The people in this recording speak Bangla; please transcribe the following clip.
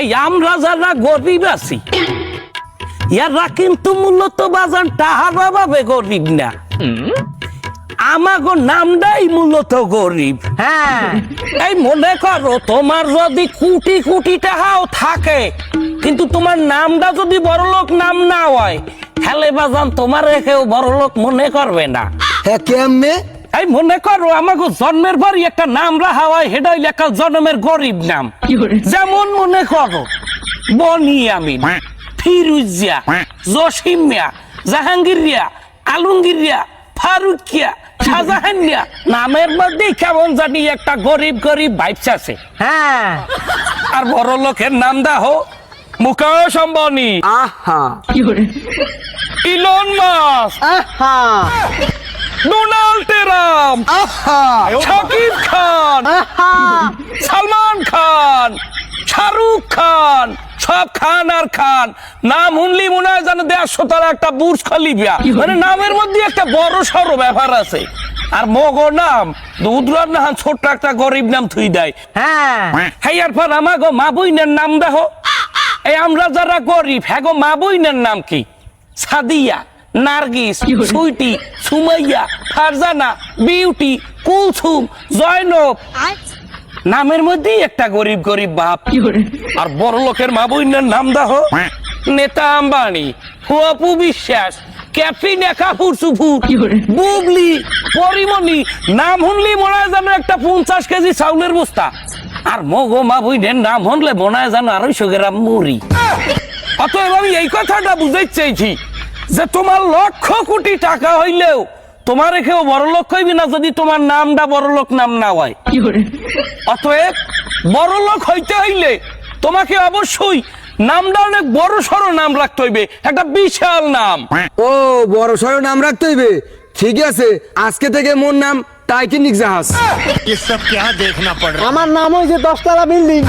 এই আমরা যারা গরিব আছি এরা কিন্তু মূলত বাজান টাহার অভাবে গরিব না, আমাগো নামটাই মূলত গরিব। হ্যাঁ এই মনে করো তোমার যদি কোটি কোটি টাকাও থাকে কিন্তু তোমার নামটা যদি বড়লোক নাম না হয় তাহলে বাজান তোমার কেউ বড়লোক মনে করবে না। হ্যাঁ কেমনে? এই মনে করো আমাকে জন্মের পরই একটা নাম রাখা হয়, সেটা হইলে একটা জন্মের গরিব নাম। যেমন মনে করো বনি আমিন, ফিরুজিয়া, জসিমিয়া, জাহাঙ্গীরিয়া, আলমগীরিয়া, ফারুকিয়া, শাহজাহানিয়া, নামের মধ্যেই কেমন জানি একটা গরিব গরিব ভাইবস আছে। হ্যাঁ আর বড় লোকের নাম দাও মুকেশ আম্বানি, আহা ইলন মাস্ক, আহা ডোনাল্ড ট্রাম্প, আহা শাকিব খান, আহা সালমান খান, শাহরুখ খান, সব খান আর খান। নাম শুনলি মনে হয় যেন 150 একটা বুর্জ খলিফা, মানে নামের মধ্যে একটা বড় সড়ো ব্যাপার আছে। আর মগো নাম দুধরার না ছোট্ট একটা গরিব নাম থুই দেয়। হ্যাঁ হ্যাঁ এরপর আমাগো মা বইনের নাম দেখো, এই আমরা যারা গরিব হ্যাঁ গো মা বইনের নাম কি? সাদিয়া, নার্গিস, সুইটি, সুমাইয়া, ফারজানা, বিউটি, কুলসুম, জয়নব। নামের মধ্যেই একটা গরিব গরিব বাপ। আর বড় লোকের মা বইনের নাম দেখো, নেতা আম্বানি, হুয়াপু বিশ্বাস, ক্যাটরিনা কাপুর সুপুর, বুবলি, পরিমণি। নাম শুনলি মনে হয় যেন একটা 50 কেজি চাউলের বস্তা। আর মগো মা বইনের নাম শুনলে মনে হয় যেন 250 গ্রাম মুড়ি। অতএব আমি এই কথাটা বুঝাই চাইছি যে তোমার লক্ষ কোটি টাকা হইলেও তোমার কেউ বড় লোক হইবি না যদি তোমার নামটা বড় লোক নাম না হয়। অতএব বড় লোক হইতে হইলে তোমাকে অবশ্যই নামটা অনেক বড় সড়ো নাম রাখতে হইবে, একটা বিশাল নাম। ও বড় সড়ো নাম রাখতে হইবে, ঠিক আছে। আজকে থেকে মোর নাম টাইটানিক জাহাজ। ये सब क्या देखना पड़ रहा है? আমার নাম হয়েছে 10 তলা বিল্ডিং।